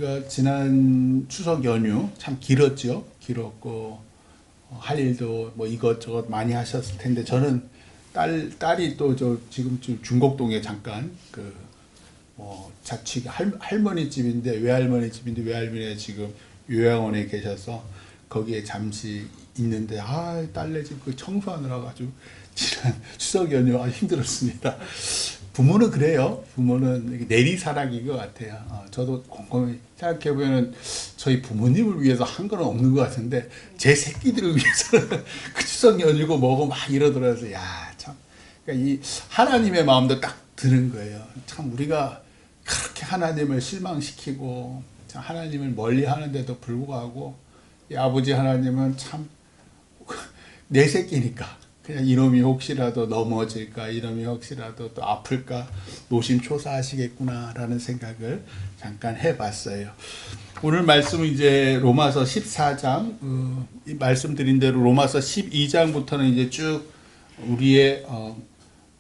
우리가 지난 추석 연휴 참 길었죠. 길었고 할 일도 뭐 이것저것 많이 하셨을 텐데 저는 딸이 또 저 지금 중곡동에 잠깐 자취 할머니 집인데 외할머니 집인데 외할머니가 지금 요양원에 계셔서 거기에 잠시 있는데 딸네 집 그 청소하느라 가지고 지난 추석 연휴 힘들었습니다. 부모는 그래요. 부모는 내리사랑인 것 같아요. 저도 곰곰이 생각해보면 저희 부모님을 위해서 한 건 없는 것 같은데 제 새끼들을 위해서는 그 추석 연휴고 뭐고 막 이러더라고요. 참. 그러니까 이 하나님의 마음도 딱 드는 거예요. 참 우리가 그렇게 하나님을 실망시키고 하나님을 멀리 하는데도 불구하고 이 아버지 하나님은 참 내 새끼니까 그냥 이놈이 혹시라도 넘어질까, 이놈이 혹시라도 또 아플까 노심초사하시겠구나 라는 생각을 잠깐 해봤어요. 오늘 말씀은 이제 로마서 14장 말씀드린 대로 로마서 12장부터는 이제 쭉 우리의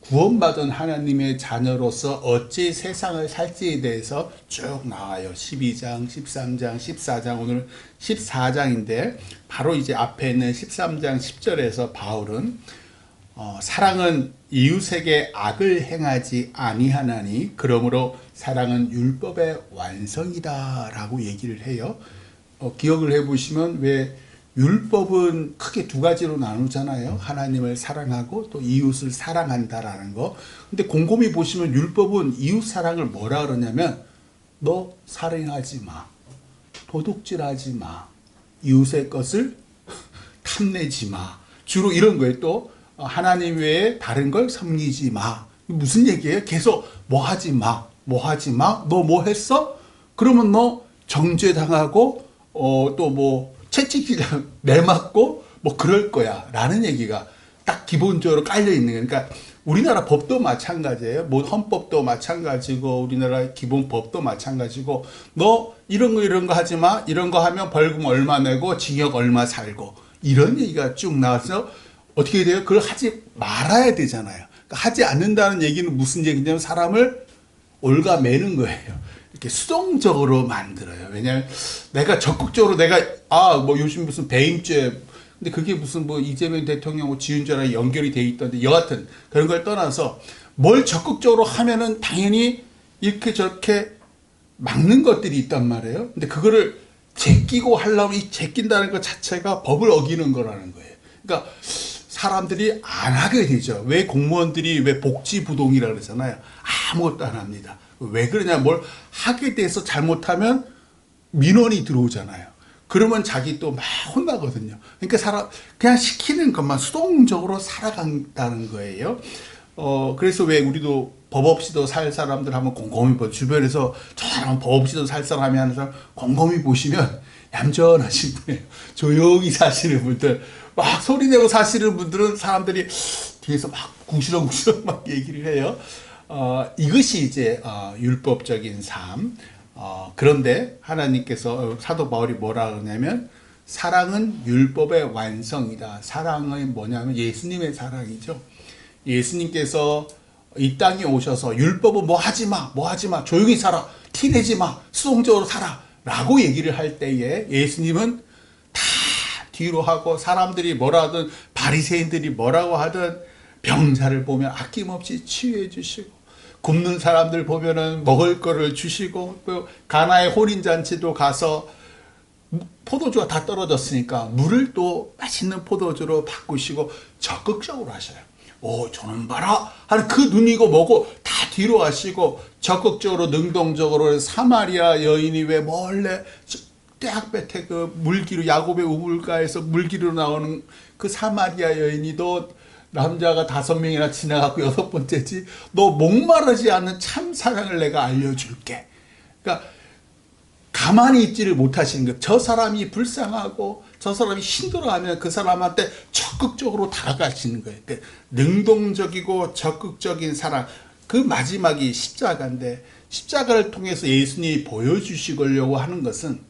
구원받은 하나님의 자녀로서 어찌 세상을 살지에 대해서 쭉 나와요. 12장, 13장, 14장, 오늘 14장인데 바로 이제 앞에 있는 13장 10절에서 바울은 사랑은 이웃에게 악을 행하지 아니하나니 그러므로 사랑은 율법의 완성이다 라고 얘기를 해요. 기억을 해보시면 왜 율법은 크게 두 가지로 나누잖아요. 하나님을 사랑하고 또 이웃을 사랑한다라는 거. 근데 곰곰이 보시면 율법은 이웃 사랑을 뭐라 그러냐면 너 살인하지 마, 도둑질하지 마, 이웃의 것을 탐내지 마. 주로 이런 거예요. 또 하나님 외에 다른 걸 섬기지 마. 무슨 얘기예요? 계속 뭐 하지 마, 뭐 하지 마. 너 뭐 했어? 그러면 너 정죄당하고 또 뭐 채찍질을 내맞고 뭐 그럴 거야 라는 얘기가 딱 기본적으로 깔려 있는 거예요. 그러니까 우리나라 법도 마찬가지예요. 뭐 헌법도 마찬가지고 우리나라 기본법도 마찬가지고 너 이런 거 하지 마. 이런 거 하면 벌금 얼마 내고 징역 얼마 살고 이런 얘기가 쭉 나와서 어떻게 돼요? 그걸 하지 말아야 되잖아요. 그러니까 하지 않는다는 얘기는 무슨 얘기냐면 사람을 올가매는 거예요. 이렇게 수동적으로 만들어요. 왜냐하면 내가 적극적으로 뭐 요즘 무슨 배임죄 근데 그게 무슨 뭐 이재명 대통령 지은죄랑 연결이 돼 있던데 여하튼 그런 걸 떠나서 뭘 적극적으로 하면은 당연히 이렇게 저렇게 막는 것들이 있단 말이에요. 근데 그거를 제끼고 하려면 이 제낀다는 것 자체가 법을 어기는 거라는 거예요. 그러니까 사람들이 안 하게 되죠. 왜 공무원들이 왜 복지부동이라 그러잖아요. 아무것도 안 합니다. 왜 그러냐, 뭘 하게 돼서 잘못하면 민원이 들어오잖아요. 그러면 자기 또 막 혼나거든요. 그러니까 그냥 시키는 것만 수동적으로 살아간다는 거예요. 그래서 왜 우리도 법 없이도 살 사람들 한번 곰곰이 주변에서 저 사람 법 없이도 살 사람이 하는 사람 곰곰이 보시면 얌전하신 분이에요. 조용히 사시는 분들, 막 소리내고 사시는 분들은 사람들이 뒤에서 막 궁시렁궁시렁 막 얘기를 해요. 이것이 이제 율법적인 삶. 그런데 하나님께서 사도 바울이 뭐라 그러냐면 사랑은 율법의 완성이다. 사랑은 뭐냐면 예수님의 사랑이죠. 예수님께서 이 땅에 오셔서 율법은 뭐 하지 마, 조용히 살아, 티내지 마, 수동적으로 살아 라고 얘기를 할 때에 예수님은 다 뒤로 하고 사람들이 뭐라 하든 바리새인들이 뭐라고 하든 병자를 보면 아낌없이 치유해 주시고 굶는 사람들 보면은 먹을 거를 주시고 또 가나의 혼인잔치도 가서 포도주가 다 떨어졌으니까 물을 또 맛있는 포도주로 바꾸시고 적극적으로 하셔요. 저놈 봐라 하는 그 눈이고 뭐고 다 뒤로 하시고 적극적으로 능동적으로 사마리아 여인이 왜 몰래 떼학볕에 그 물기로 야곱의 우물가에서 물기로 나오는 그 사마리아 여인이도 남자가 5명이나 지나가고 6번째지 너 목마르지 않는 참 사랑을 내가 알려줄게. 그러니까 가만히 있지를 못하시는 거예요. 저 사람이 불쌍하고 저 사람이 힘들어하면 그 사람한테 적극적으로 다가가시는 거예요. 그러니까 능동적이고 적극적인 사랑. 그 마지막이 십자가인데 십자가를 통해서 예수님이 보여주시려고 하는 것은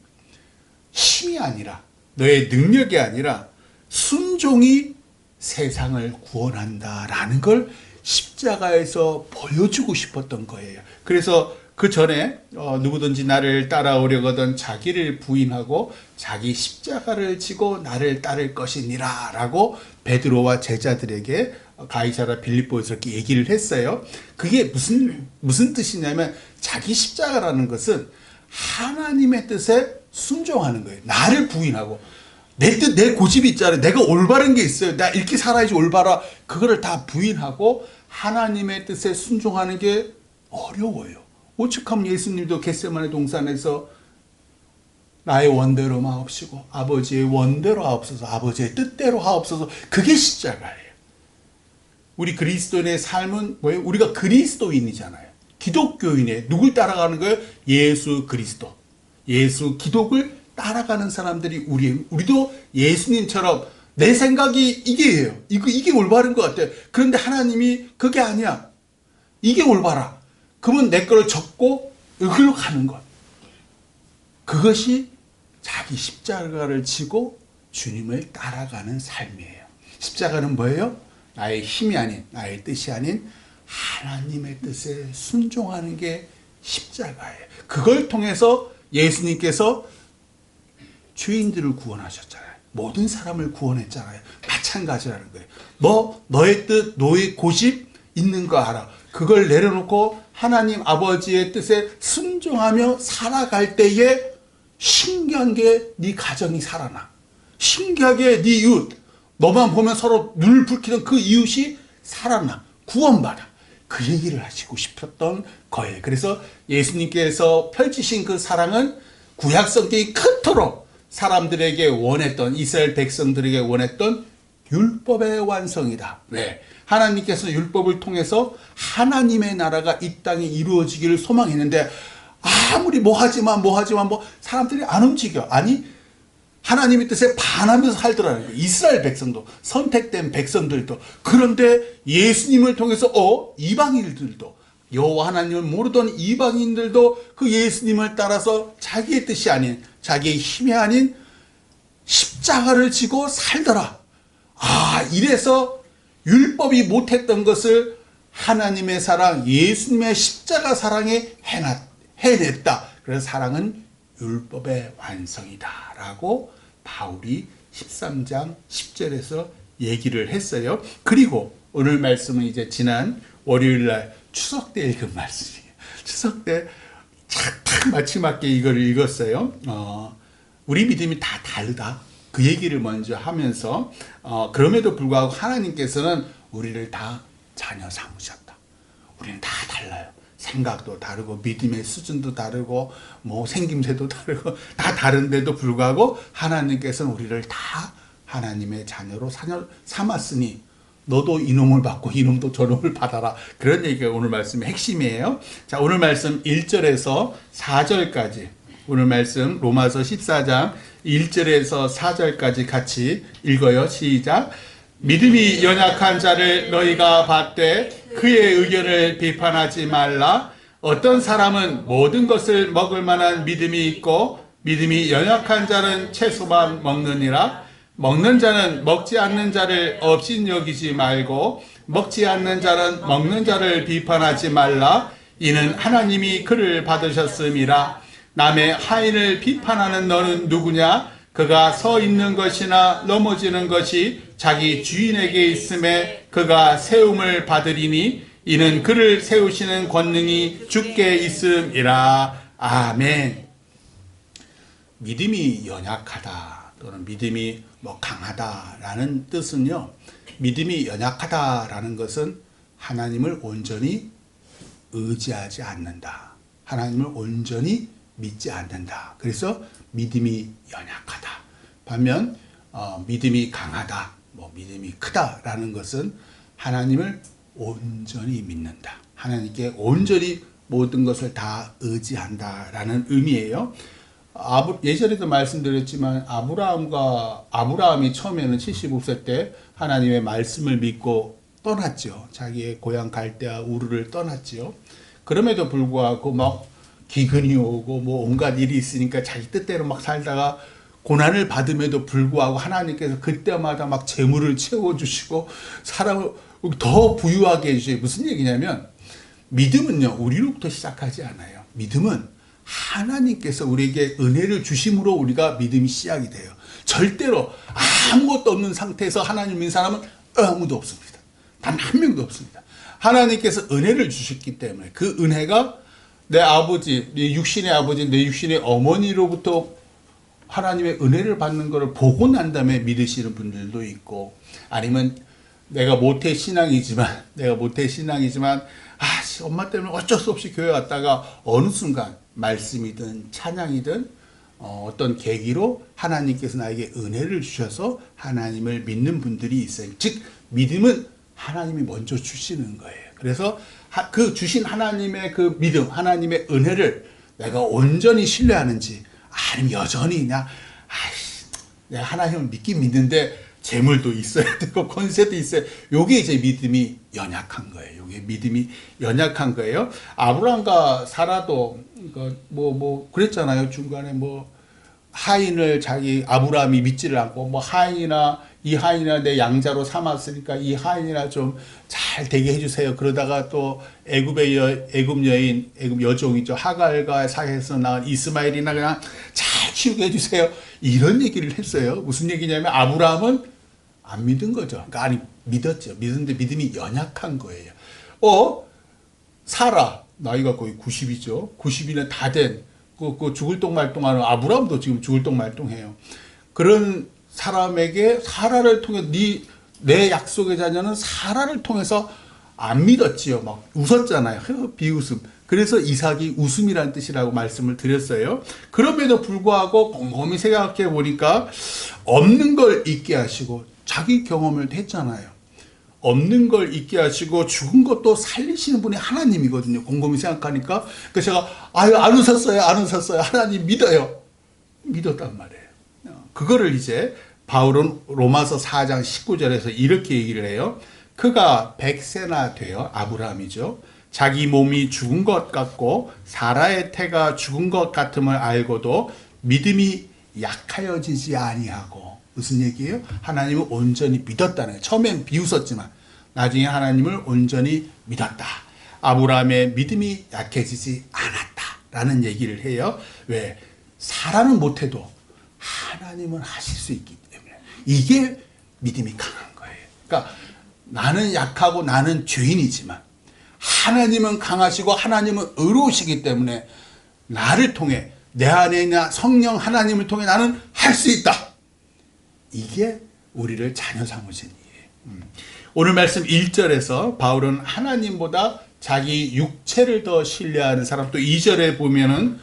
힘이 아니라 너의 능력이 아니라 순종이 세상을 구원한다라는 걸 십자가에서 보여주고 싶었던 거예요. 그래서 그 전에 누구든지 나를 따라오려거든 자기를 부인하고 자기 십자가를 지고 나를 따를 것이니라 라고 베드로와 제자들에게 가이사랴 빌립보에서 이렇게 얘기를 했어요. 그게 무슨 뜻이냐면 자기 십자가라는 것은 하나님의 뜻에 순종하는 거예요. 나를 부인하고 내 뜻, 내 고집이 있잖아요. 내가 올바른 게 있어요. 나 이렇게 살아야지 올바라. 그거를 다 부인하고 하나님의 뜻에 순종하는 게 어려워요. 오죽하면 예수님도 겟세마네 동산에서 나의 원대로 마옵시고 아버지의 원대로 하옵소서, 아버지의 뜻대로 하옵소서. 그게 십자가예요. 우리 그리스도인의 삶은 뭐예요? 우리가 그리스도인이잖아요. 기독교인이에요. 누굴 따라가는 거예요? 예수 그리스도. 예수 기독을 따라가는 사람들이 우리도 예수님처럼 내 생각이 이게예요. 이게 올바른 것 같아요. 그런데 하나님이 그게 아니야. 이게 올바라. 그러면 내 거를 접고 여기로 가는 것. 그것이 자기 십자가를 지고 주님을 따라가는 삶이에요. 십자가는 뭐예요? 나의 힘이 아닌, 나의 뜻이 아닌 하나님의 뜻에 순종하는 게 십자가예요. 그걸 통해서 예수님께서 죄인들을 구원하셨잖아요. 모든 사람을 구원했잖아요. 마찬가지라는 거예요. 너의 뜻, 너의 고집 있는 거 알아. 그걸 내려놓고 하나님 아버지의 뜻에 순종하며 살아갈 때에 신기한 게 네 가정이 살아나. 신기하게 네 이웃, 너만 보면 서로 눈을 붉히던 그 이웃이 살아나. 구원받아. 그 얘기를 하시고 싶었던 거예요. 그래서 예수님께서 펼치신 그 사랑은 구약 성경이 그토록 사람들에게 원했던, 이스라엘 백성들에게 원했던 율법의 완성이다. 왜? 하나님께서 율법을 통해서 하나님의 나라가 이 땅에 이루어지기를 소망했는데 아무리 뭐하지만 사람들이 안 움직여. 아니 하나님의 뜻에 반하면서 살더라는 거예요. 이스라엘 백성도, 선택된 백성들도. 그런데 예수님을 통해서 이방인들도, 여호와 하나님을 모르던 이방인들도 그 예수님을 따라서 자기의 뜻이 아닌, 자기의 힘이 아닌 십자가를 지고 살더라. 이래서 율법이 못했던 것을 하나님의 사랑, 예수님의 십자가 사랑에 해냈다. 그래서 사랑은 율법의 완성이다 라고 바울이 13장 10절에서 얘기를 했어요. 그리고 오늘 말씀은 이제 지난 월요일날 추석 때 읽은 말씀이에요. 추석 때 딱 마지막에 이걸 읽었어요. 우리 믿음이 다 다르다. 그 얘기를 먼저 하면서 그럼에도 불구하고 하나님께서는 우리를 다 자녀 삼으셨다. 우리는 다 달라요. 생각도 다르고 믿음의 수준도 다르고 뭐 생김새도 다르고 다 다른데도 불구하고 하나님께서는 우리를 다 하나님의 자녀로 삼았으니 너도 이놈을 받고 이놈도 저놈을 받아라. 그런 얘기가 오늘 말씀의 핵심이에요. 자, 오늘 말씀 1절에서 4절까지, 오늘 말씀 로마서 14장 1절에서 4절까지 같이 읽어요. 시작. 믿음이 연약한 자를 너희가 받되 그의 의견을 비판하지 말라. 어떤 사람은 모든 것을 먹을 만한 믿음이 있고 믿음이 연약한 자는 채소만 먹느니라. 먹는 자는 먹지 않는 자를 업신여기지 말고 먹지 않는 자는 먹는 자를 비판하지 말라. 이는 하나님이 그를 받으셨음이라. 남의 하인을 비판하는 너는 누구냐? 그가 서 있는 것이나 넘어지는 것이 자기 주인에게 있음에 그가 세움을 받으리니 이는 그를 세우시는 권능이 주께 있음이라. 아멘. 믿음이 연약하다 또는 믿음이 강하다라는 뜻은요, 믿음이 연약하다라는 것은 하나님을 온전히 의지하지 않는다. 하나님을 온전히 믿지 않는다. 그래서 믿음이 연약하다. 반면 믿음이 강하다, 믿음이 크다라는 것은 하나님을 온전히 믿는다. 하나님께 온전히 모든 것을 다 의지한다라는 의미예요. 예전에도 말씀드렸지만 아브라함이 처음에는 75세 때 하나님의 말씀을 믿고 떠났죠. 자기의 고향 갈대아 우르를 떠났죠. 그럼에도 불구하고 기근이 오고 온갖 일이 있으니까 자기 뜻대로 살다가 고난을 받음에도 불구하고 하나님께서 그때마다 재물을 채워주시고 사람을 더 부유하게 해주셔요. 무슨 얘기냐면 믿음은요, 우리로부터 시작하지 않아요. 믿음은 하나님께서 우리에게 은혜를 주심으로 우리가 믿음이 시작이 돼요. 절대로 아무것도 없는 상태에서 하나님 믿는 사람은 아무도 없습니다. 단 한 명도 없습니다. 하나님께서 은혜를 주셨기 때문에 그 은혜가 내 아버지, 내 육신의 아버지, 내 육신의 어머니로부터 하나님의 은혜를 받는 것을 보고 난 다음에 믿으시는 분들도 있고, 아니면 내가 모태 신앙이지만 엄마 때문에 어쩔 수 없이 교회 왔다가 어느 순간 말씀이든 찬양이든 어떤 계기로 하나님께서 나에게 은혜를 주셔서 하나님을 믿는 분들이 있어요. 즉 믿음은 하나님이 먼저 주시는 거예요. 그래서 그 주신 하나님의 그 믿음, 하나님의 은혜를 내가 온전히 신뢰하는지, 아니면 여전히 그냥 내가 하나님을 믿긴 믿는데 재물도 있어야 되고 권세도 있어야, 요게 이제 믿음이 연약한 거예요. 요게 믿음이 연약한 거예요. 아브라함과 사라도 그랬잖아요. 중간에 하인을 아브라함이 믿지를 않고 이 하인이나 내 양자로 삼았으니까 이 하인이나 좀 잘 되게 해주세요. 그러다가 또 애굽 여종이죠. 하갈과 사이에서 낳은 이스마엘이나 그냥 잘 키우게 해주세요. 이런 얘기를 했어요. 무슨 얘기냐면 아브라함은 안 믿은 거죠. 그러니까 믿었죠. 믿었는데 믿음이 연약한 거예요. 사라 나이가 거의 90이죠. 90이나 다 된 그 죽을 똥말똥하는 아브라함도 지금 죽을 똥말똥해요. 그런 사람에게 사라를 통해 내 약속의 자녀는 사라를 통해서 안 믿었지요. 막 웃었잖아요. 비웃음. 그래서 이삭이 웃음이라는 뜻이라고 말씀을 드렸어요. 그럼에도 불구하고 곰곰이 생각해 보니까 없는 걸 있게 하시고, 자기 경험을 했잖아요. 없는 걸 있게 하시고 죽은 것도 살리시는 분이 하나님이거든요. 곰곰이 생각하니까. 그래서 제가 안 웃었어요. 하나님 믿어요. 믿었단 말이에요. 그거를 이제 바울은 로마서 4장 19절에서 이렇게 얘기를 해요. 그가 100세나 되어, 아브라함이죠. 자기 몸이 죽은 것 같고 사라의 태가 죽은 것 같음을 알고도 믿음이 약하여지지 아니하고. 무슨 얘기예요? 하나님을 온전히 믿었다는 거예요. 처음엔 비웃었지만 나중에 하나님을 온전히 믿었다. 아브라함의 믿음이 약해지지 않았다라는 얘기를 해요. 왜? 사라는 못해도 하나님은 하실 수 있기 때문에. 이게 믿음이 강한 거예요. 그러니까 나는 약하고 나는 죄인이지만 하나님은 강하시고 하나님은 의로우시기 때문에 나를 통해, 내 안에 있는 성령 하나님을 통해 나는 할 수 있다. 이게 우리를 자녀 삼으신 일이에요. 오늘 말씀 1절에서 바울은 하나님보다 자기 육체를 더 신뢰하는 사람, 또 2절에 보면은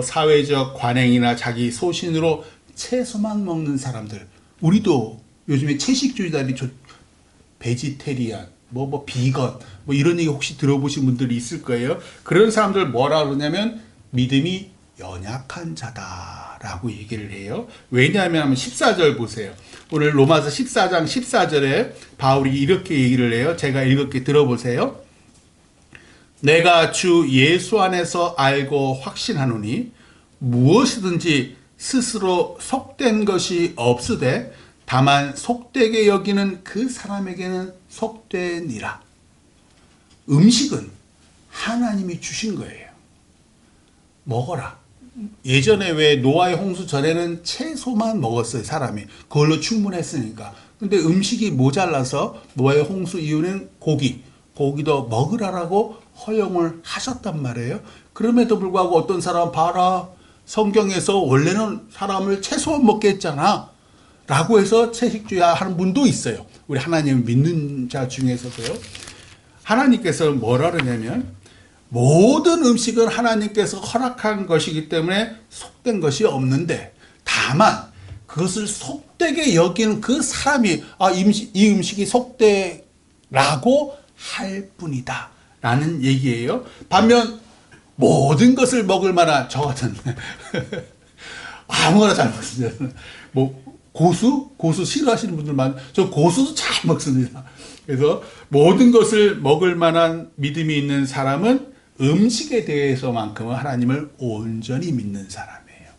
사회적 관행이나 자기 소신으로 채소만 먹는 사람들, 우리도 요즘에 채식주의자들이 베지테리안, 비건, 이런 얘기 혹시 들어보신 분들이 있을 거예요. 그런 사람들 뭐라 그러냐면 믿음이 연약한 자다라고 얘기를 해요. 왜냐하면 14절 보세요. 오늘 로마서 14장 14절에 바울이 이렇게 얘기를 해요. 제가 읽을게 들어보세요. 내가 주 예수 안에서 알고 확신하노니 무엇이든지 스스로 속된 것이 없으되 다만 속되게 여기는 그 사람에게는 속되니라. 음식은 하나님이 주신 거예요. 먹어라. 예전에 왜 노아의 홍수 전에는 채소만 먹었어요, 사람이. 그걸로 충분했으니까. 근데 음식이 모자라서 노아의 홍수 이후는 고기도 먹으라라고 허용을 하셨단 말이에요. 그럼에도 불구하고 어떤 사람 봐라, 성경에서 원래는 사람을 채소만 먹게 했잖아 라고 해서 채식주의 하는 분도 있어요. 우리 하나님을 믿는 자 중에서도요. 하나님께서 뭐라 그러냐면 모든 음식은 하나님께서 허락한 것이기 때문에 속된 것이 없는데, 다만 그것을 속되게 여기는 그 사람이 이 음식이 속되라고 할 뿐이다 라는 얘기예요. 반면 모든 것을 먹을 만한 저 같은 아무거나 잘 먹습니다. 고수 싫어하시는 분들만, 저 고수도 잘 먹습니다. 그래서 모든 것을 먹을 만한 믿음이 있는 사람은 음식에 대해서만큼은 하나님을 온전히 믿는 사람이에요.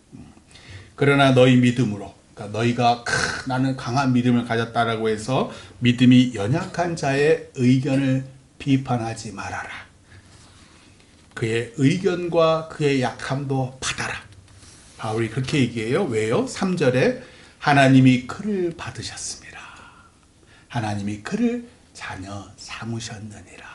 그러나 너희 믿음으로, 그러니까 너희가 나는 강한 믿음을 가졌다라고 해서 믿음이 연약한 자의 의견을 비판하지 말아라. 그의 의견과 그의 약함도 받아라. 바울이 그렇게 얘기해요. 왜요? 3절에 하나님이 그를 받으셨습니다. 하나님이 그를 자녀 삼으셨느니라.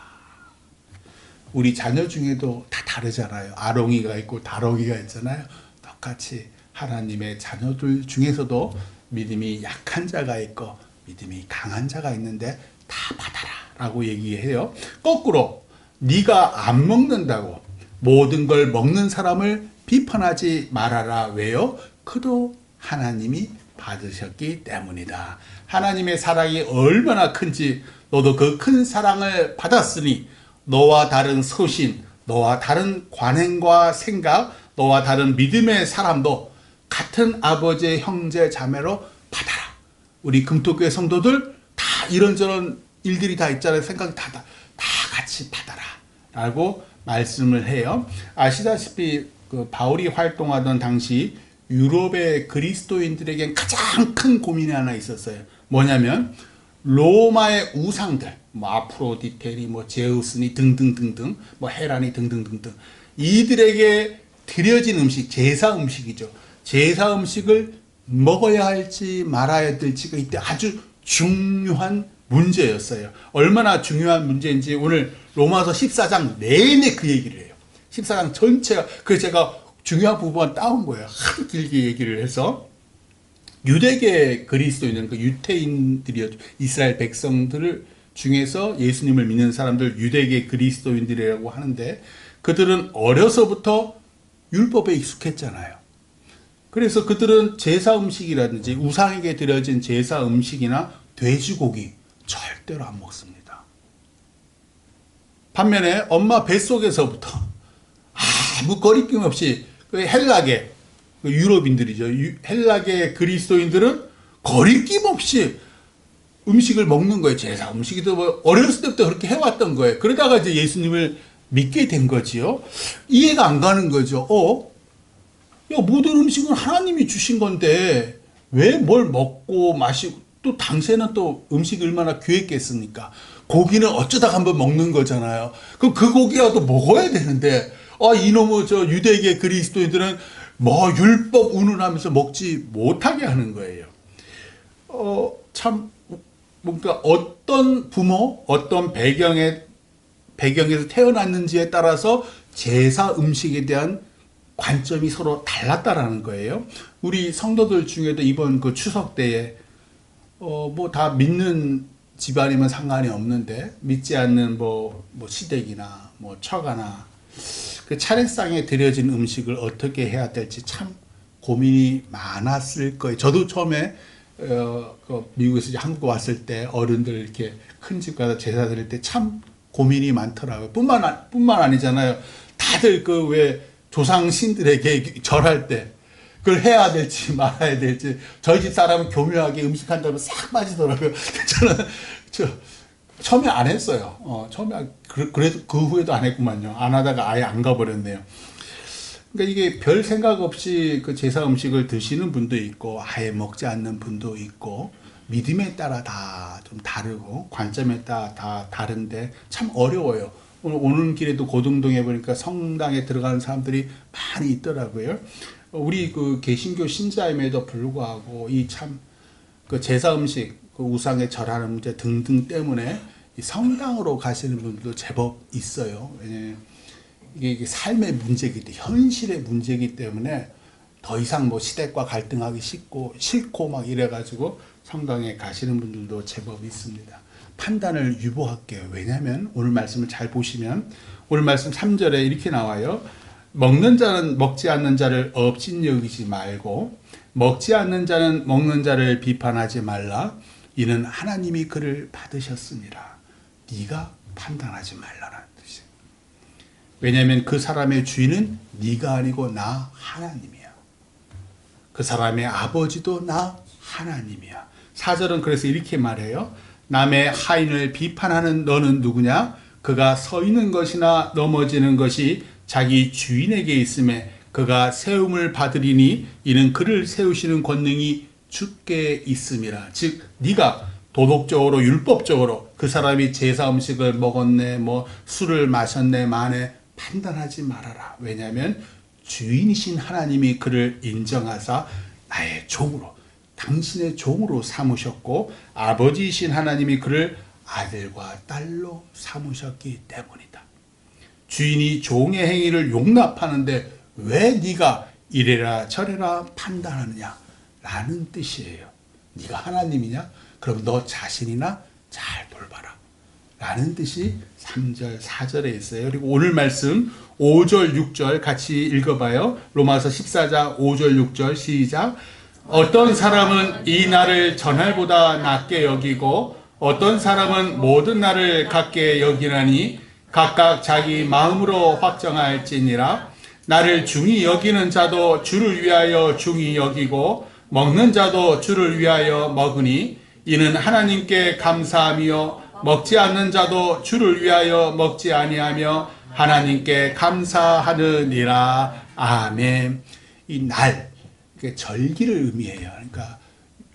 우리 자녀 중에도 다 다르잖아요. 아롱이가 있고 다롱이가 있잖아요. 똑같이 하나님의 자녀들 중에서도 믿음이 약한 자가 있고 믿음이 강한 자가 있는데 다 받아라 라고 얘기해요. 거꾸로 네가 안 먹는다고 모든 걸 먹는 사람을 비판하지 말아라. 왜요? 그도 하나님이 받으셨기 때문이다. 하나님의 사랑이 얼마나 큰지 너도 그 큰 사랑을 받았으니 너와 다른 소신, 너와 다른 관행과 생각, 너와 다른 믿음의 사람도 같은 아버지의 형제 자매로 받아라. 우리 금토교회 성도들 다 이런저런 일들이 다 있잖아요. 생각이 다 같이 받아라 라고 말씀을 해요. 아시다시피 그 바울이 활동하던 당시 유럽의 그리스도인들에겐 가장 큰 고민이 하나 있었어요. 뭐냐면 로마의 우상들, 뭐 아프로디테니, 뭐 제우스니 등등등등, 뭐 헤라니 등등등등 이들에게 드려진 음식, 제사 음식이죠. 제사 음식을 먹어야 할지 말아야 될지가 이때 아주 중요한 문제였어요. 얼마나 중요한 문제인지 오늘 로마서 14장 내내 그 얘기를 해요. 14장 전체가. 그래서 제가 중요한 부분만 따온 거예요. 하도 길게 얘기를 해서. 유대계 그리스도인들은 그 유태인들이었죠. 이스라엘 백성들 중에서 예수님을 믿는 사람들 유대계 그리스도인들이라고 하는데 그들은 어려서부터 율법에 익숙했잖아요. 그래서 그들은 제사 음식이라든지 우상에게 드려진 제사 음식이나 돼지고기 절대로 안 먹습니다. 반면에 엄마 뱃속에서부터 아무 거리낌 없이 그 헬라계 유럽인들이죠. 헬라계 그리스도인들은 거리낌 없이 음식을 먹는 거예요. 제사 음식이도 뭐 어렸을 때부터 그렇게 해왔던 거예요. 그러다가 이제 예수님을 믿게 된 거지요. 이해가 안 가는 거죠. 야, 모든 음식은 하나님이 주신 건데 왜 뭘 먹고 마시고 또 당시에는 또 음식이 얼마나 귀했겠습니까? 고기는 어쩌다가 한번 먹는 거잖아요. 그럼 그 고기라도 먹어야 되는데 이놈의 저 유대계 그리스도인들은 뭐 율법 운운하면서 먹지 못하게 하는 거예요. 참 뭔가 어떤 부모, 어떤 배경에서 태어났는지에 따라서 제사 음식에 대한 관점이 서로 달랐다라는 거예요. 우리 성도들 중에도 이번 그 추석 때에 뭐 다 믿는 집안이면 상관이 없는데 믿지 않는 뭐 시댁이나 뭐 처가나 그 차례상에 드려진 음식을 어떻게 해야 될지 참 고민이 많았을 거예요. 저도 처음에 미국에서 이제 한국 왔을 때 어른들 이렇게 큰 집 가서 제사 드릴 때 참 고민이 많더라고요. 뿐만 아니잖아요. 다들 그 왜 조상 신들에게 절할 때 그걸 해야 될지 말아야 될지 저희 집 사람은 교묘하게 음식한다면 싹 빠지더라고요. 저는 처음에 안 했어요. 처음에 그래도 그 후에도 안 했구만요. 안 하다가 아예 안 가버렸네요. 그러니까 이게 별 생각 없이 그 제사 음식을 드시는 분도 있고 아예 먹지 않는 분도 있고 믿음에 따라 다 좀 다르고 관점에 따라 다 다른데 참 어려워요. 오늘 오는 길에도 고등동에 보니까 성당에 들어가는 사람들이 많이 있더라고요. 우리 그 개신교 신자임에도 불구하고 이 참 그 제사 음식, 그 우상에 절하는 문제 등등 때문에 이 성당으로 가시는 분들도 제법 있어요. 왜냐면 이게 삶의 문제이기 때문에 현실의 문제이기 때문에 더 이상 뭐 시댁과 갈등하기 싫고 막 이래가지고 성당에 가시는 분들도 제법 있습니다. 판단을 유보할게요. 왜냐하면 오늘 말씀을 잘 보시면 오늘 말씀 3절에 이렇게 나와요. 먹는 자는 먹지 않는 자를 업신여기지 말고 먹지 않는 자는 먹는 자를 비판하지 말라. 이는 하나님이 그를 받으셨습니다. 네가 판단하지 말라는 뜻이에요. 왜냐하면 그 사람의 주인은 네가 아니고 나 하나님이야. 그 사람의 아버지도 나 하나님이야. 4절은 그래서 이렇게 말해요. 남의 하인을 비판하는 너는 누구냐? 그가 서 있는 것이나 넘어지는 것이 자기 주인에게 있음에 그가 세움을 받으리니 이는 그를 세우시는 권능이 주께 있음이라. 즉 네가 도덕적으로 율법적으로 그 사람이 제사 음식을 먹었네 뭐 술을 마셨네 마네 판단하지 말아라. 왜냐하면 주인이신 하나님이 그를 인정하사 나의 종으로, 당신의 종으로 삼으셨고 아버지이신 하나님이 그를 아들과 딸로 삼으셨기 때문이다. 주인이 종의 행위를 용납하는데 왜 네가 이래라 저래라 판단하느냐 라는 뜻이에요. 네가 하나님이냐? 그럼 너 자신이나 잘 돌봐라 라는 뜻이 3절 4절에 있어요. 그리고 오늘 말씀 5절 6절 같이 읽어봐요. 로마서 14장 5절 6절 시작. 어떤 사람은 이 날을 전날보다 낮게 여기고 어떤 사람은 모든 날을 같게 여기나니 각각 자기 마음으로 확정할지니라. 나를 중히 여기는 자도 주를 위하여 중히 여기고 먹는 자도 주를 위하여 먹으니 이는 하나님께 감사하며 먹지 않는 자도 주를 위하여 먹지 아니하며 하나님께 감사하느니라. 아멘. 이 날, 절기를 의미해요. 그러니까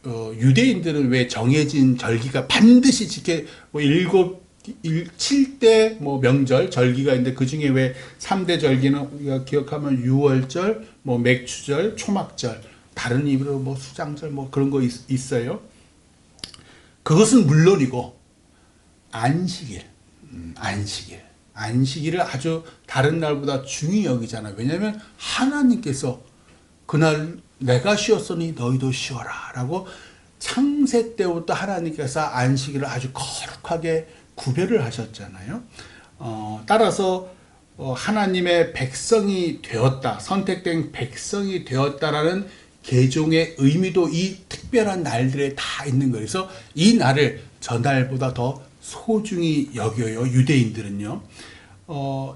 유대인들은 왜 정해진 절기가 반드시 지켜 뭐 7대 뭐 명절 절기가 있는데 그 중에 왜 3대 절기는 우리가 기억하면 유월절, 뭐 맥추절, 초막절, 다른 이름으로 뭐 수장절 뭐 그런 거 있어요. 그것은 물론이고 안식일을 아주 다른 날보다 중히 여기잖아요. 왜냐하면 하나님께서 그날 내가 쉬었으니 너희도 쉬어라 라고 창세 때부터 하나님께서 안식일을 아주 거룩하게 구별을 하셨잖아요. 따라서 하나님의 백성이 되었다, 선택된 백성이 되었다라는 개종의 의미도 이 특별한 날들에 다 있는 거예요. 그래서 이 날을 전날보다 더 소중히 여겨요, 유대인들은요.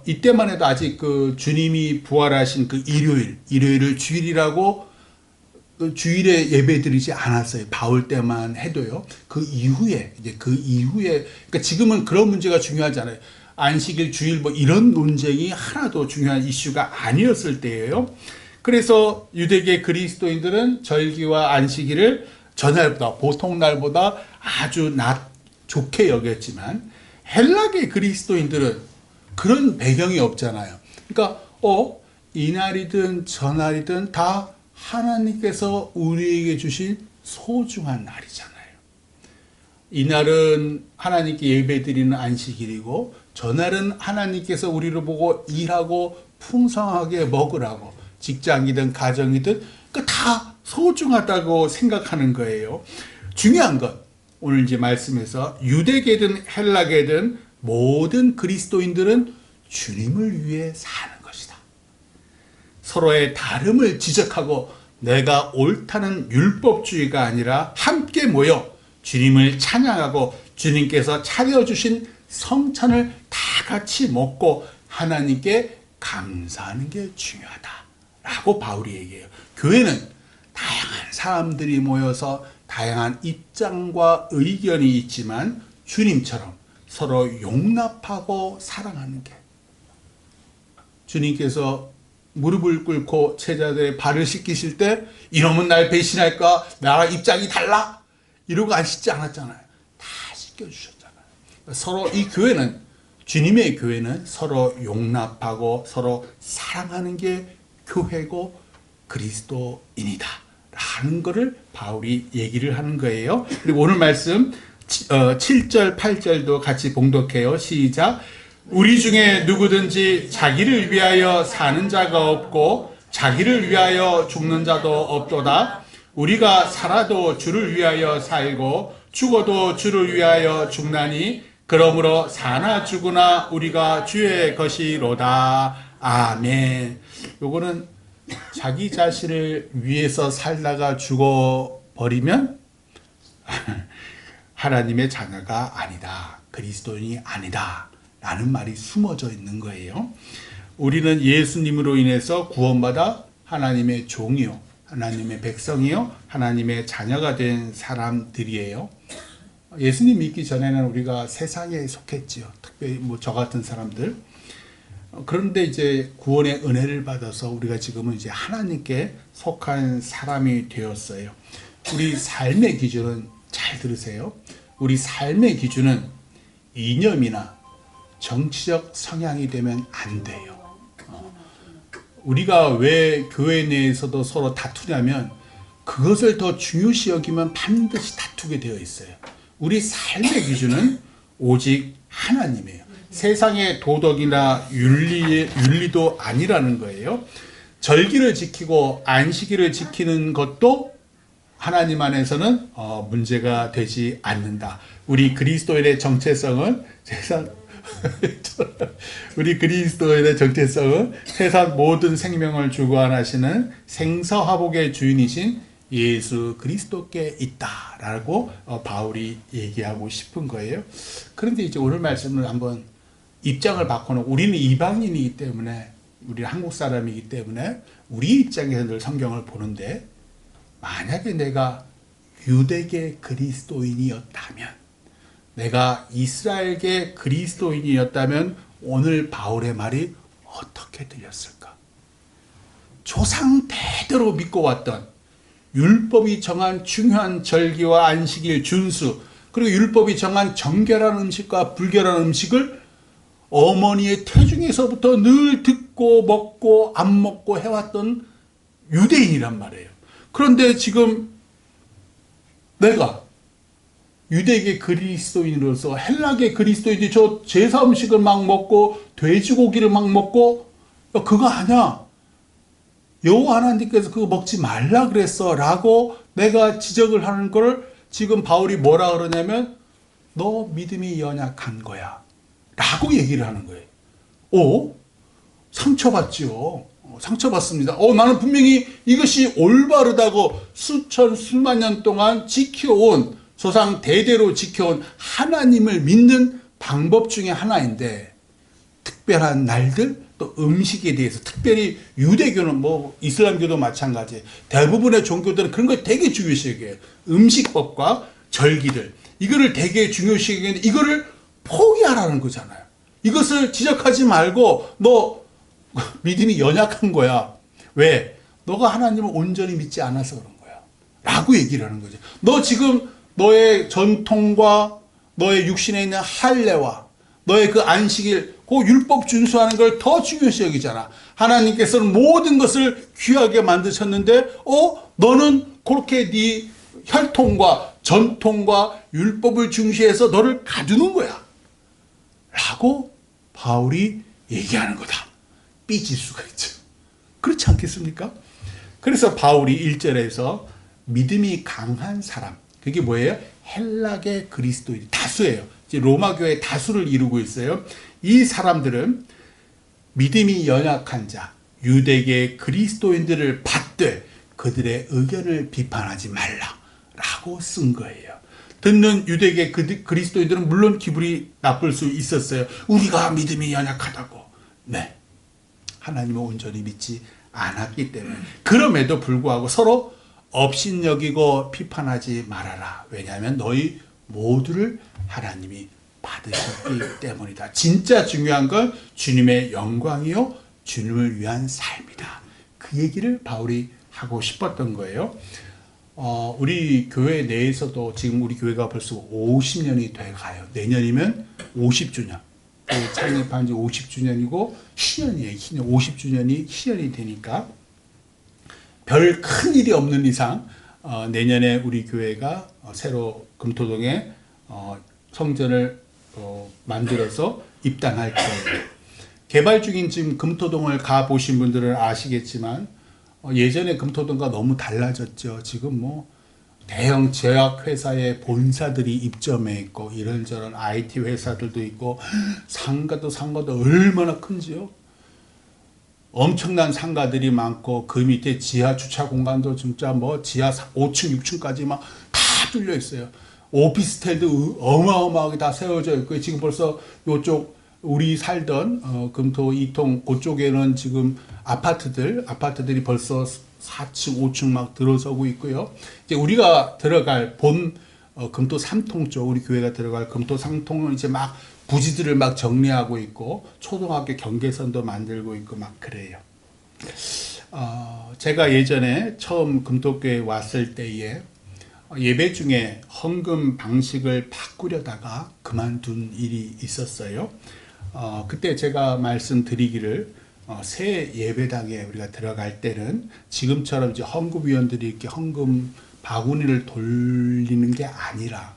이때만 해도 아직 그 주님이 부활하신 그 일요일을 주일이라고 주일에 예배드리지 않았어요. 바울 때만 해도요. 그 이후에, 그러니까 지금은 그런 문제가 중요하지 않아요. 안식일, 주일 뭐 이런 논쟁이 하나도 중요한 이슈가 아니었을 때예요. 그래서 유대계 그리스도인들은 절기와 안식일을 전날보다, 보통 날보다 아주 좋게 여겼지만 헬라계 그리스도인들은 그런 배경이 없잖아요. 그러니까 이날이든 저날이든 다 하나님께서 우리에게 주신 소중한 날이잖아요. 이날은 하나님께 예배드리는 안식일이고 저날은 하나님께서 우리를 보고 일하고 풍성하게 먹으라고, 직장이든 가정이든 다 소중하다고 생각하는 거예요. 중요한 건 오늘 이제 말씀에서 유대계든 헬라계든 모든 그리스도인들은 주님을 위해 사는 것이다. 서로의 다름을 지적하고 내가 옳다는 율법주의가 아니라 함께 모여 주님을 찬양하고 주님께서 차려주신 성찬을 다 같이 먹고 하나님께 감사하는 게 중요하다라고 바울이 얘기해요. 교회는 다양한 사람들이 모여서 다양한 입장과 의견이 있지만 주님처럼 서로 용납하고 사랑하는 게, 주님께서 무릎을 꿇고 제자들의 발을 씻기실 때 이놈은 날 배신할까? 나랑 입장이 달라? 이러고 안 씻지 않았잖아요. 다 씻겨주셨잖아요. 서로 이 교회는, 주님의 교회는 서로 용납하고 서로 사랑하는 게 교회고 그리스도인이다 라는 것을 바울이 얘기를 하는 거예요. 그리고 오늘 말씀 7절 8절도 같이 봉독해요. 시작. 우리 중에 누구든지 자기를 위하여 사는 자가 없고 자기를 위하여 죽는 자도 없도다. 우리가 살아도 주를 위하여 살고 죽어도 주를 위하여 죽나니 그러므로 사나 죽으나 우리가 주의 것이로다. 아멘. 요거는 자기 자신을 위해서 살다가 죽어버리면 하나님의 자녀가 아니다, 그리스도인이 아니다 라는 말이 숨어져 있는 거예요. 우리는 예수님으로 인해서 구원받아 하나님의 종이요, 하나님의 백성이요, 하나님의 자녀가 된 사람들이에요. 예수님 믿기 전에는 우리가 세상에 속했지요. 특별히 뭐 저 같은 사람들. 그런데 이제 구원의 은혜를 받아서 우리가 지금은 이제 하나님께 속한 사람이 되었어요. 우리 삶의 기준은, 잘 들으세요. 우리 삶의 기준은 이념이나 정치적 성향이 되면 안 돼요. 우리가 왜 교회 내에서도 서로 다투냐면 그것을 더 중요시 여기면 반드시 다투게 되어 있어요. 우리 삶의 기준은 오직 하나님이에요. 세상의 도덕이나 윤리도 아니라는 거예요. 절기를 지키고 안식일을 지키는 것도 하나님 안에서는 문제가 되지 않는다. 우리 그리스도인의 정체성은 세상 세상 모든 생명을 주관하시는 생사화복의 주인이신 예수 그리스도께 있다라고 바울이 얘기하고 싶은 거예요. 그런데 이제 오늘 말씀을 한번 입장을 바꿔놓고 우리는 이방인이기 때문에 우리는 한국 사람이기 때문에 우리 입장에서 늘 성경을 보는데 만약에 내가 유대계 그리스도인이었다면 내가 이스라엘계 그리스도인이었다면 오늘 바울의 말이 어떻게 들렸을까? 조상 대대로 믿고 왔던 율법이 정한 중요한 절기와 안식일 준수 그리고 율법이 정한 정결한 음식과 불결한 음식을 어머니의 태중에서부터 늘 듣고 먹고 안 먹고 해왔던 유대인이란 말이에요. 그런데 지금 내가 유대계 그리스도인으로서 헬라계 그리스도인이 저 제사 음식을 막 먹고 돼지고기를 막 먹고 그거 아냐? 여호와 하나님께서 그거 먹지 말라 그랬어 라고 내가 지적을 하는 걸 지금 바울이 뭐라 그러냐면 너 믿음이 연약한 거야 라고 얘기를 하는 거예요. 상처받지요. 상처받습니다. 나는 분명히 이것이 올바르다고 수만 년 동안 지켜온 조상 대대로 지켜온 하나님을 믿는 방법 중에 하나인데 특별한 날들 또 음식에 대해서 특별히 유대교는 뭐 이슬람교도 마찬가지 대부분의 종교들은 그런 걸 되게 중요시 여겨요. 음식법과 절기들 이거를 되게 중요시 여기는데 이거를 포기하라는 거잖아요. 이것을 지적하지 말고 너 믿음이 연약한 거야. 왜? 너가 하나님을 온전히 믿지 않아서 그런 거야 라고 얘기를 하는 거죠. 너 지금 너의 전통과 너의 육신에 있는 할례와 너의 그 안식일 그 율법 준수하는 걸 더 중요시 여기잖아. 하나님께서는 모든 것을 귀하게 만드셨는데 너는 그렇게 네 혈통과 전통과 율법을 중시해서 너를 가두는 거야 라고 바울이 얘기하는 거다. 삐질 수가 있죠. 그렇지 않겠습니까? 그래서 바울이 1절에서 믿음이 강한 사람 그게 뭐예요? 헬라계 그리스도인 다수예요. 이제 로마교회 다수를 이루고 있어요. 이 사람들은 믿음이 연약한 자 유대계 그리스도인들을 받되 그들의 의견을 비판하지 말라 라고 쓴 거예요. 듣는 유대계 그리스도인들은 물론 기분이 나쁠 수 있었어요. 우리가 믿음이 연약하다고. 네, 하나님을 온전히 믿지 않았기 때문에 그럼에도 불구하고 서로 업신여기고 비판하지 말아라. 왜냐하면 너희 모두를 하나님이 받으셨기 때문이다. 진짜 중요한 건 주님의 영광이요 주님을 위한 삶이다. 그 얘기를 바울이 하고 싶었던 거예요. 우리 교회 내에서도 지금 우리 교회가 벌써 50년이 돼가요. 내년이면 50주년. 창립한 지 50주년이고 희년이에요. 희년. 50주년이 희년이 되니까 별 큰 일이 없는 이상 내년에 우리 교회가 새로 금토동에 성전을 만들어서 입당할 거예요. 개발 중인 지금 금토동을 가보신 분들은 아시겠지만 예전에 금토동과 너무 달라졌죠. 지금 뭐 대형 제약회사의 본사들이 입점해 있고 이런저런 IT 회사들도 있고 상가도 얼마나 큰지요. 엄청난 상가들이 많고 그 밑에 지하 주차 공간도 진짜 뭐 지하 5층 6층까지 막 다 뚫려 있어요. 오피스텔도 어마어마하게 다 세워져 있고 지금 벌써 요쪽 우리 살던 금토 이통 그쪽에는 지금 아파트들이 벌써 4층 5층 막 들어서고 있고요. 이제 우리가 들어갈 본 금토 3통 쪽 우리 교회가 들어갈 금토 3통은 이제 막 부지들을 막 정리하고 있고 초등학교 경계선도 만들고 있고 막 그래요. 제가 예전에 처음 금토교회 왔을 때에 예배 중에 헌금 방식을 바꾸려다가 그만둔 일이 있었어요. 그때 제가 말씀드리기를 새 예배당에 우리가 들어갈 때는 지금처럼 이제 헌금위원들이 이렇게 헌금 바구니를 돌리는 게 아니라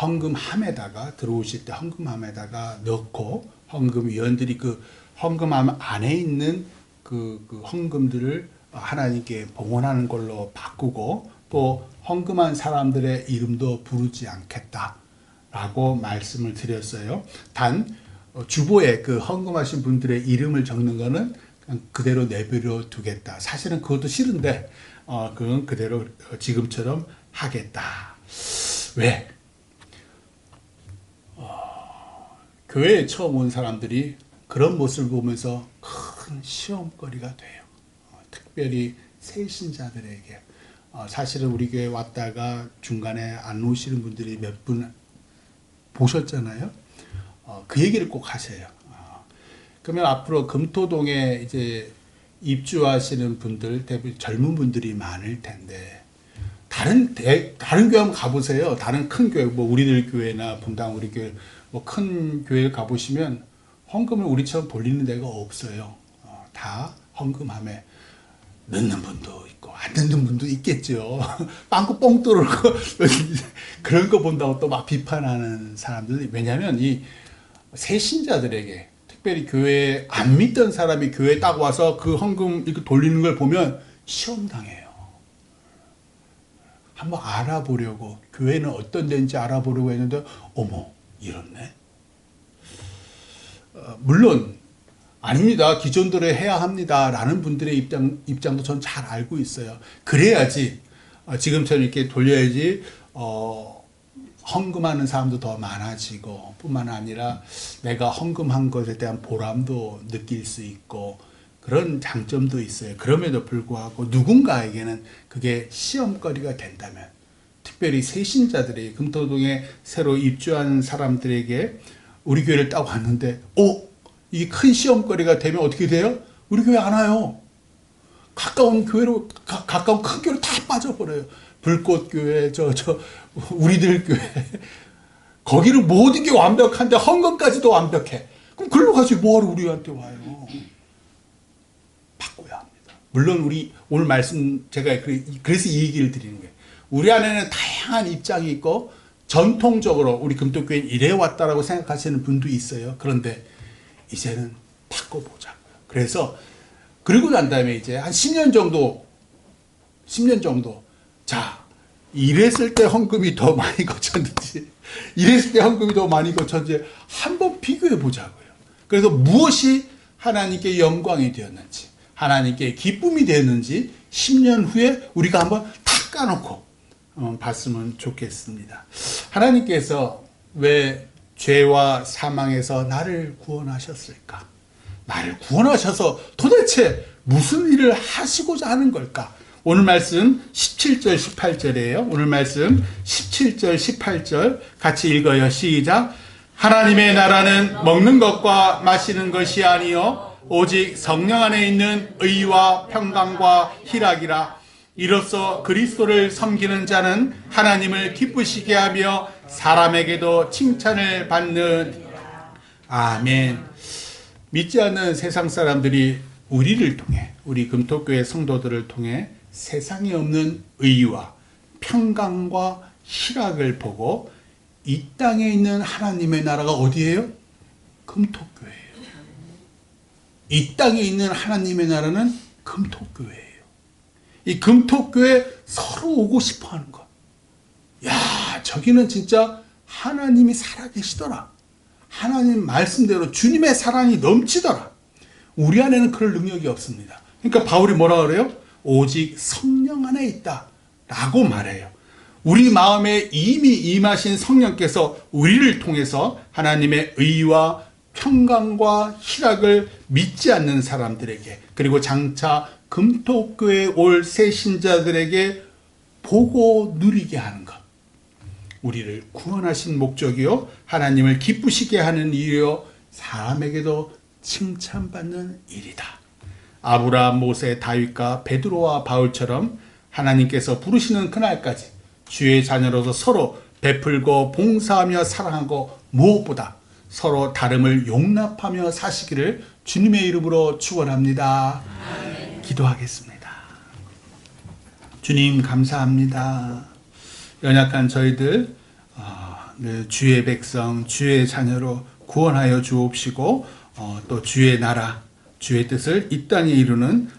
헌금함에다가 들어오실 때 헌금함에다가 넣고 헌금위원들이 그 헌금함 안에 있는 그 헌금들을 하나님께 봉헌하는 걸로 바꾸고 또 헌금한 사람들의 이름도 부르지 않겠다라고 말씀을 드렸어요. 단 주보에 그 헌금하신 분들의 이름을 적는 거는 그냥 그대로 내버려 두겠다. 사실은 그것도 싫은데 그건 그대로 지금처럼 하겠다. 왜? 교회에 처음 온 사람들이 그런 모습을 보면서 큰 시험거리가 돼요. 특별히 새 신자들에게. 사실은 우리 교회 왔다가 중간에 안 오시는 분들이 몇 분 보셨잖아요. 그 얘기를 꼭 하세요. 그러면 앞으로 금토동에 이제 입주하시는 분들, 대부분 젊은 분들이 많을 텐데, 다른 교회 한번 가보세요. 다른 큰 교회, 뭐 우리들 교회나 분당 우리 교회, 뭐 큰 교회를 가보시면 헌금을 우리처럼 돌리는 데가 없어요. 다 헌금함에 넣는 분도 있고 안 넣는 분도 있겠죠. 빵꾸 뻥 뚫고 그런 거 본다고 또 막 비판하는 사람들이, 왜냐하면 이 새신자들에게, 특별히 교회에 안 믿던 사람이 교회에 딱 와서 그 헌금 이렇게 돌리는 걸 보면 시험당해요. 한번 알아보려고, 교회는 어떤 데인지 알아보려고 했는데 어머 이렇네. 물론 아닙니다. 기존대로 해야 합니다. 라는 분들의 입장도 전 잘 알고 있어요. 그래야지 지금처럼 이렇게 돌려야지 헌금하는 사람도 더 많아지고, 뿐만 아니라 내가 헌금한 것에 대한 보람도 느낄 수 있고, 그런 장점도 있어요. 그럼에도 불구하고 누군가에게는 그게 시험거리가 된다면, 특별히 새신자들이 금토동에 새로 입주한 사람들에게 우리 교회를 딱 왔는데 이게 큰 시험거리가 되면 어떻게 돼요? 우리 교회 안 와요. 가까운 교회로, 가까운 큰 교회로 다 빠져버려요. 불꽃교회, 우리들 교회. 거기는 모든 게 완벽한데 헌금까지도 완벽해. 그럼 글로 가지 뭐하러 우리한테 와요? 바꿔야 합니다. 물론 우리 오늘 말씀 제가 그래서 이 얘기를 드리는 거예요. 우리 안에는 다양한 입장이 있고 전통적으로 우리 금토교회는 이래 왔다라고 생각하시는 분도 있어요. 그런데 이제는 바꿔보자고요. 그래서 그러고 난 다음에 이제 한 10년 정도 자, 이랬을 때 헌금이 더 많이 거쳤는지, 이랬을 때 헌금이 더 많이 거쳤는지 한번 비교해 보자고요. 그래서 무엇이 하나님께 영광이 되었는지, 하나님께 기쁨이 되었는지 10년 후에 우리가 한번 탁 까놓고 봤으면 좋겠습니다. 하나님께서 왜 죄와 사망에서 나를 구원하셨을까? 나를 구원하셔서 도대체 무슨 일을 하시고자 하는 걸까? 오늘 말씀 17절 18절이에요. 오늘 말씀 17절 18절 같이 읽어요. 시작. 하나님의 나라는 먹는 것과 마시는 것이 아니요 오직 성령 안에 있는 의와 평강과 희락이라. 이로써 그리스도를 섬기는 자는 하나님을 기쁘시게 하며 사람에게도 칭찬을 받는. 아멘. 믿지 않는 세상 사람들이 우리를 통해, 우리 금토교회 성도들을 통해 세상에 없는 의와 평강과 희락을 보고 이 땅에 있는 하나님의 나라가 어디예요? 금토교회예요. 이 땅에 있는 하나님의 나라는 금토교회예요. 이 금토교회 서로 오고 싶어 하는 것. 야, 저기는 진짜 하나님이 살아계시더라. 하나님 말씀대로 주님의 사랑이 넘치더라. 우리 안에는 그럴 능력이 없습니다. 그러니까 바울이 뭐라 그래요? 오직 성령 안에 있다 라고 말해요. 우리 마음에 이미 임하신 성령께서 우리를 통해서 하나님의 의와 평강과 희락을 믿지 않는 사람들에게, 그리고 장차 금토교회에 올 새 신자들에게 보고 누리게 하는 것. 우리를 구원하신 목적이요 하나님을 기쁘시게 하는 일이요 사람에게도 칭찬받는 일이다. 아브라함, 모세, 다윗과 베드로와 바울처럼 하나님께서 부르시는 그날까지 주의 자녀로서 서로 베풀고 봉사하며 사랑하고 무엇보다 서로 다름을 용납하며 사시기를 주님의 이름으로 축원합니다. 기도하겠습니다. 주님 감사합니다. 연약한 저희들 주의 백성, 주의 자녀로 구원하여 주옵시고 또 주의 나라, 주의 뜻을 이 땅에 이루는